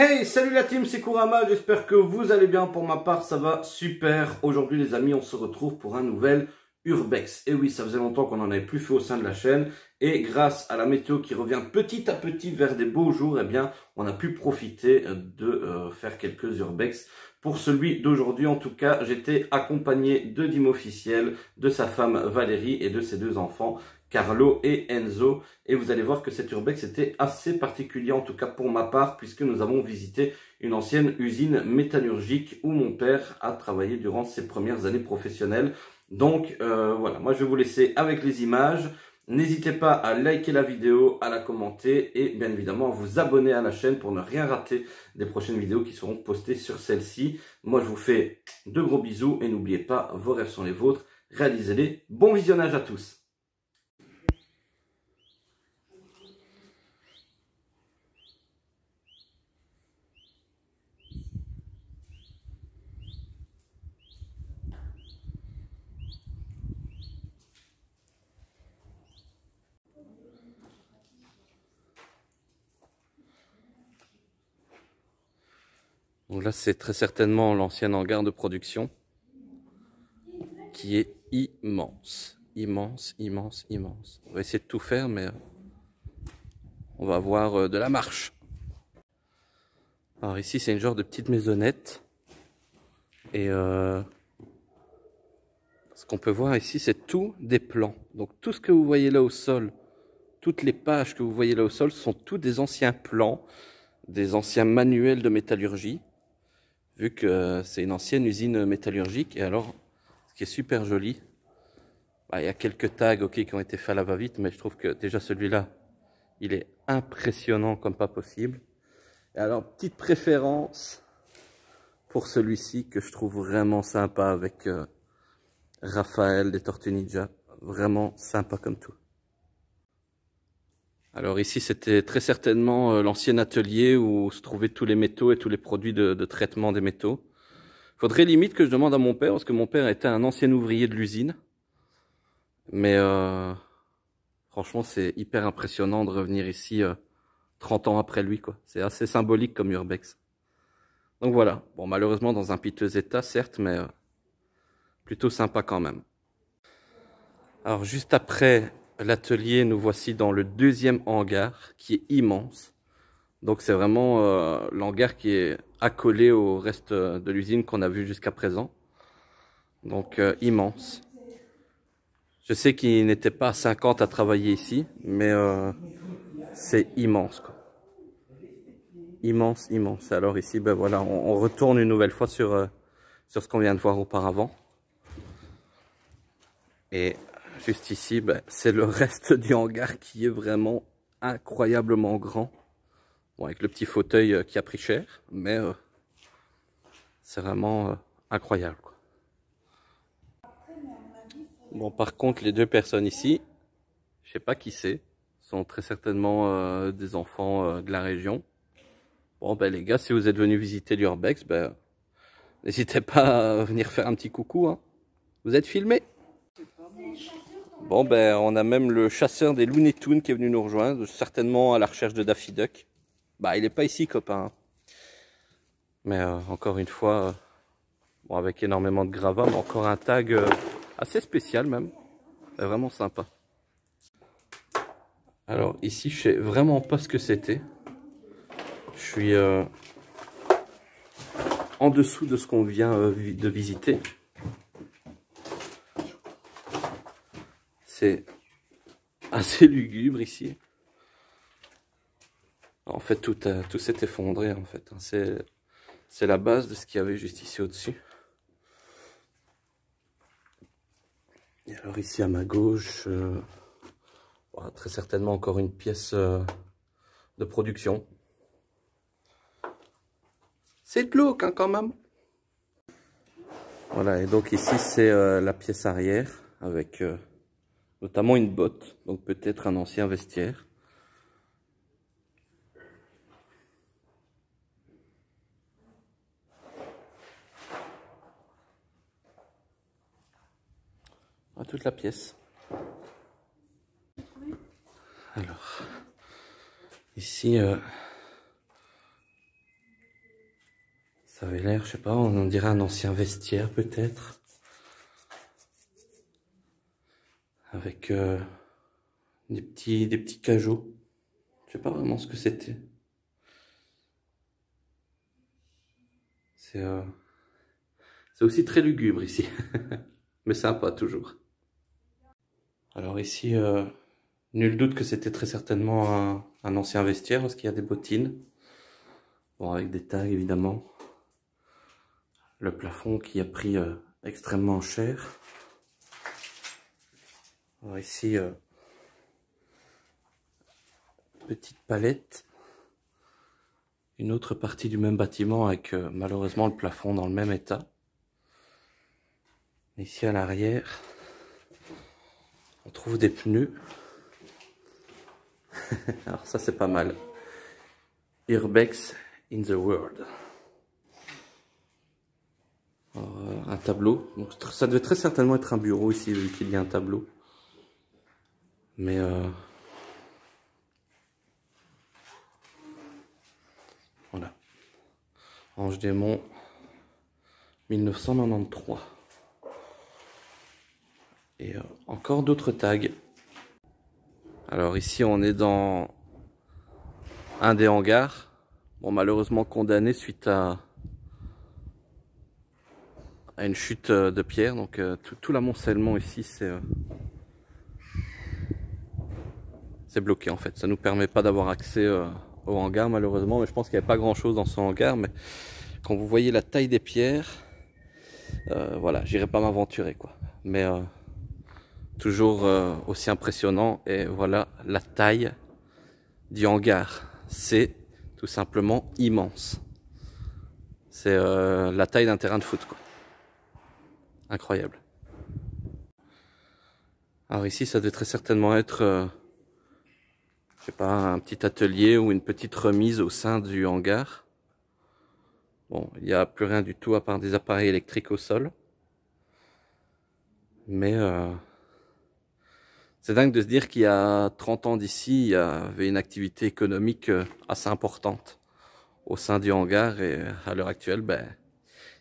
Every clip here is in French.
Hey, salut la team, c'est Kurama, j'espère que vous allez bien. Pour ma part, ça va super. Aujourd'hui les amis, on se retrouve pour un nouvel Urbex. Et oui, ça faisait longtemps qu'on n'en avait plus fait au sein de la chaîne. Et grâce à la météo qui revient petit à petit vers des beaux jours, eh bien, on a pu profiter de faire quelques Urbex. Pour celui d'aujourd'hui, en tout cas, j'étais accompagné de Dim officiel, de sa femme Valérie et de ses deux enfants, Carlo et Enzo. Et vous allez voir que cet Urbex était assez particulier, en tout cas pour ma part, puisque nous avons visité une ancienne usine métallurgique où mon père a travaillé durant ses premières années professionnelles. Donc voilà, moi je vais vous laisser avec les images. N'hésitez pas à liker la vidéo, à la commenter et bien évidemment à vous abonner à la chaîne pour ne rien rater des prochaines vidéos qui seront postées sur celle-ci. Moi je vous fais de gros bisous et n'oubliez pas, vos rêves sont les vôtres, réalisez-les. Bon visionnage à tous. Donc là, c'est très certainement l'ancien hangar de production qui est immense. Immense, immense, immense. On va essayer de tout faire, mais on va avoir de la marche. Alors ici, c'est une genre de petite maisonnette. Et ce qu'on peut voir ici, c'est tout des plans. Donc tout ce que vous voyez là au sol, toutes les pages que vous voyez là au sol sont tous des anciens plans, des anciens manuels de métallurgie. Vu que c'est une ancienne usine métallurgique. Et alors, ce qui est super joli, il y a quelques tags qui ont été faits à la va-vite, mais je trouve que déjà celui-là, il est impressionnant comme pas possible. Et alors, petite préférence pour celui-ci que je trouve vraiment sympa avec Raphaël des Tortues Ninja. Vraiment sympa comme tout. Alors ici, c'était très certainement l'ancien atelier où se trouvaient tous les métaux et tous les produits de traitement des métaux. Faudrait limite que je demande à mon père, parce que mon père était un ancien ouvrier de l'usine. Mais franchement, c'est hyper impressionnant de revenir ici 30 ans après lui, quoi. C'est assez symbolique comme Urbex. Donc voilà, bon, malheureusement dans un piteux état, certes, mais plutôt sympa quand même. Alors juste après l'atelier, nous voici dans le deuxième hangar, qui est immense. Donc c'est vraiment l'hangar qui est accolé au reste de l'usine qu'on a vu jusqu'à présent. Donc immense. Je sais qu'il n'était pas 50 à travailler ici, mais c'est immense, quoi. Immense, immense. Alors ici, ben voilà, on retourne une nouvelle fois sur ce qu'on vient de voir auparavant. Et juste ici, ben, c'est le reste du hangar qui est vraiment incroyablement grand. Bon, avec le petit fauteuil qui a pris cher, mais c'est vraiment incroyable, quoi. Bon, par contre, les deux personnes ici, je sais pas qui c'est, sont très certainement des enfants de la région. Bon, ben les gars, si vous êtes venus visiter l'Urbex, ben n'hésitez pas à venir faire un petit coucou, hein. Vous êtes filmés? Bon, ben on a même le chasseur des Looney Tunes qui est venu nous rejoindre, certainement à la recherche de Daffy Duck. Bah, il est pas ici, copain, hein. Mais encore une fois, bon, avec énormément de gravats, mais encore un tag assez spécial même. C'est vraiment sympa. Alors ici, je sais vraiment pas ce que c'était. Je suis en dessous de ce qu'on vient de visiter. C'est assez lugubre ici. En fait, tout s'est effondré, en fait. C'est la base de ce qu'il y avait juste ici au-dessus. Et alors ici à ma gauche, très certainement encore une pièce de production. C'est glauque, hein, quand même. Voilà, et donc ici c'est la pièce arrière avec notamment une botte, donc peut-être un ancien vestiaire. Toute la pièce. Alors, ici, avait l'air, je sais pas, on dirait un ancien vestiaire peut-être. Avec des petits cajots. Je sais pas vraiment ce que c'était. C'est aussi très lugubre ici. Mais sympa toujours. Alors ici, nul doute que c'était très certainement un ancien vestiaire parce qu'il y a des bottines. Bon, avec des tags évidemment. Le plafond qui a pris extrêmement cher. Alors ici, petite palette. Une autre partie du même bâtiment avec malheureusement le plafond dans le même état. Ici à l'arrière, on trouve des pneus. Alors ça c'est pas mal. Urbex in the world. Alors, un tableau. Donc, ça devait très certainement être un bureau ici vu qu'il y a un tableau. Mais voilà. Ange Démon 1993. Et encore d'autres tags. Alors ici on est dans un des hangars. Bon, malheureusement condamné suite à une chute de pierre. Donc tout l'amoncellement ici c'est bloqué en fait. Ça nous permet pas d'avoir accès au hangar malheureusement. Mais je pense qu'il n'y avait pas grand chose dans ce hangar. Mais quand vous voyez la taille des pierres, voilà, j'irai pas m'aventurer quoi. Mais toujours aussi impressionnant. Et voilà la taille du hangar. C'est tout simplement immense. C'est la taille d'un terrain de foot quoi. Incroyable. Alors ici ça devait très certainement être je sais pas, un petit atelier ou une petite remise au sein du hangar. Bon, il n'y a plus rien du tout à part des appareils électriques au sol. Mais c'est dingue de se dire qu'il y a 30 ans d'ici, il y avait une activité économique assez importante au sein du hangar. Et à l'heure actuelle, ben,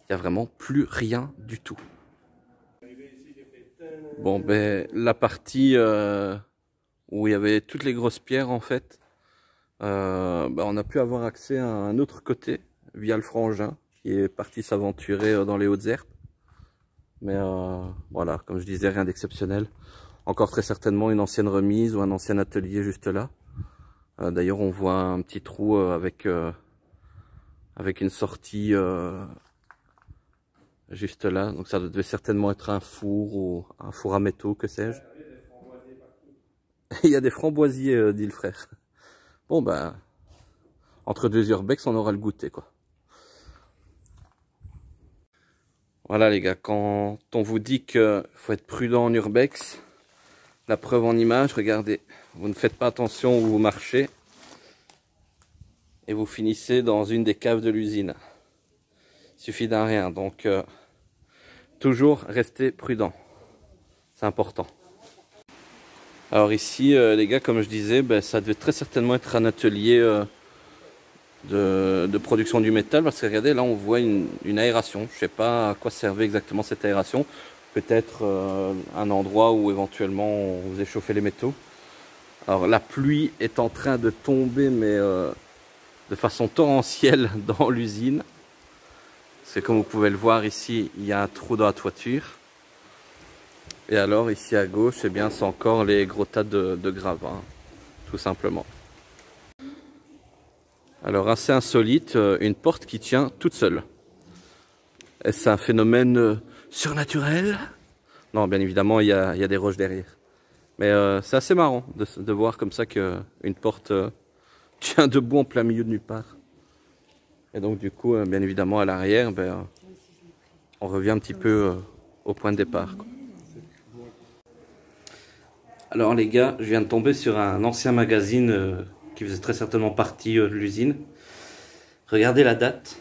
il n'y a vraiment plus rien du tout. Bon, ben, la partie où il y avait toutes les grosses pierres en fait, ben, on a pu avoir accès à un autre côté via le frangin qui est parti s'aventurer dans les Hautes-Herbes. Mais voilà, comme je disais, rien d'exceptionnel. Encore très certainement une ancienne remise ou un ancien atelier juste là. D'ailleurs, on voit un petit trou avec une sortie juste là. Donc ça devait certainement être un four ou un four à métaux, que sais-je. Il y a des framboisiers, dit le frère. Bon ben, entre deux urbex, on aura le goûter quoi. Voilà les gars, quand on vous dit qu'il faut être prudent en urbex, la preuve en image, regardez, vous ne faites pas attention où vous marchez et vous finissez dans une des caves de l'usine. Il suffit d'un rien, donc toujours rester prudent, c'est important. Alors ici les gars, comme je disais, ben, ça devait très certainement être un atelier de production du métal, parce que regardez là on voit une aération. Je sais pas à quoi servait exactement cette aération. Peut-être un endroit où éventuellement on faisait chauffer les métaux. Alors la pluie est en train de tomber mais de façon torrentielle dans l'usine. C'est comme vous pouvez le voir ici, il y a un trou dans la toiture. Et alors ici à gauche, eh bien c'est encore les gros tas de gravats, tout simplement. Alors assez insolite, une porte qui tient toute seule. Est-ce un phénomène surnaturel? Non, bien évidemment, il y a des roches derrière. Mais c'est assez marrant de voir comme ça qu'une porte tient debout en plein milieu de nulle part. Et donc du coup, bien évidemment, à l'arrière, ben, on revient un petit peu au point de départ, quoi. Alors les gars, je viens de tomber sur un ancien magazine qui faisait très certainement partie de l'usine. Regardez la date.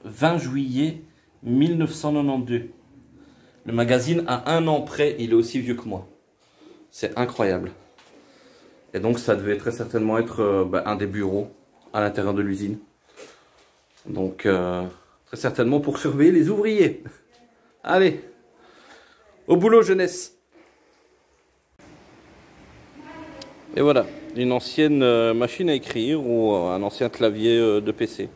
20 juillet 1992. Le magazine a un an près, il est aussi vieux que moi. C'est incroyable. Et donc ça devait très certainement être un des bureaux à l'intérieur de l'usine. Donc, très certainement pour surveiller les ouvriers. Allez, au boulot jeunesse. Et voilà, une ancienne machine à écrire ou un ancien clavier de PC.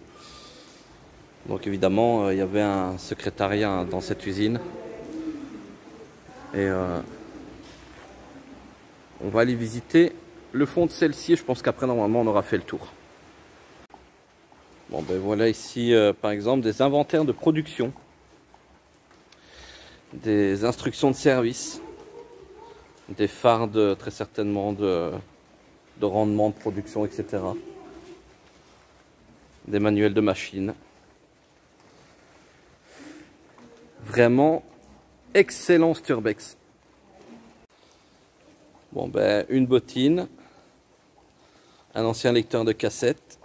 Donc évidemment, il y avait un secrétariat dans cette usine. Et on va aller visiter le fond de celle-ci. Je pense qu'après, normalement, on aura fait le tour. Bon, ben voilà ici, par exemple, des inventaires de production. Des instructions de service. Des fardes, très certainement, de rendement, de production, etc. Des manuels de machine. Vraiment excellent Sturbex. Bon ben une bottine, un ancien lecteur de cassette,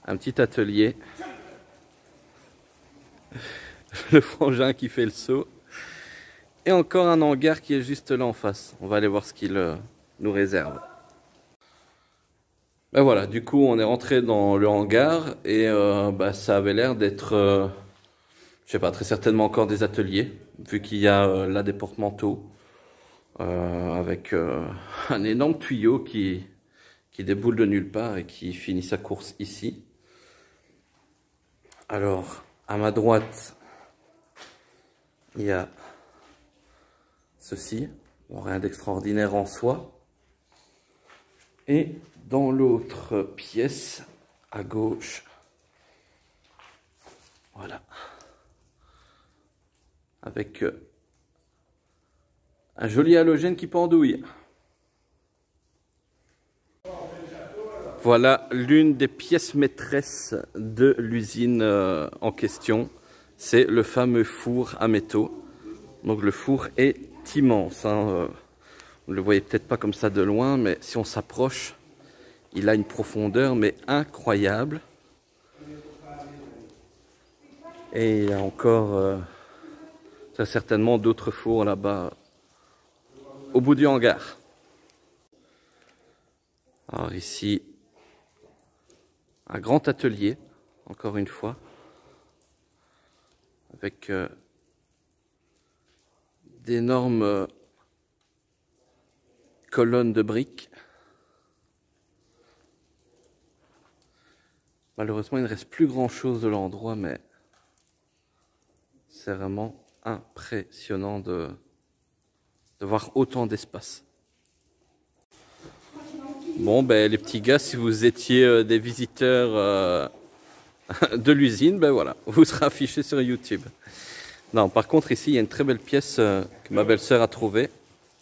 un petit atelier, le frangin qui fait le saut et encore un hangar qui est juste là en face. On va aller voir ce qu'il nous réserve. Ben voilà, du coup on est rentré dans le hangar et ça avait l'air d'être, je sais pas, très certainement encore des ateliers, vu qu'il y a là des porte-manteaux. Avec un énorme tuyau qui déboule de nulle part et qui finit sa course ici. Alors, à ma droite, il y a ceci. Bon, rien d'extraordinaire en soi. Et dans l'autre pièce, à gauche, voilà, avec un joli halogène qui pendouille. Voilà l'une des pièces maîtresses de l'usine en question. C'est le fameux four à métaux. Donc le four est immense. Vous ne le voyez peut-être pas comme ça de loin, mais si on s'approche, il a une profondeur mais incroyable. Et il y a encore très certainement d'autres fours là-bas au bout du hangar. Alors ici, un grand atelier, encore une fois, avec d'énormes colonnes de briques. Malheureusement, il ne reste plus grand chose de l'endroit, mais c'est vraiment impressionnant de voir autant d'espace. Bon, ben les petits gars, si vous étiez des visiteurs de l'usine, ben voilà, vous serez affiché sur YouTube. Non, par contre, ici, il y a une très belle pièce que ma belle-sœur a trouvée.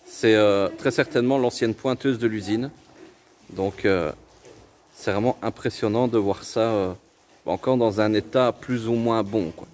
C'est très certainement l'ancienne pointeuse de l'usine. Donc, c'est vraiment impressionnant de voir ça encore dans un état plus ou moins bon, quoi.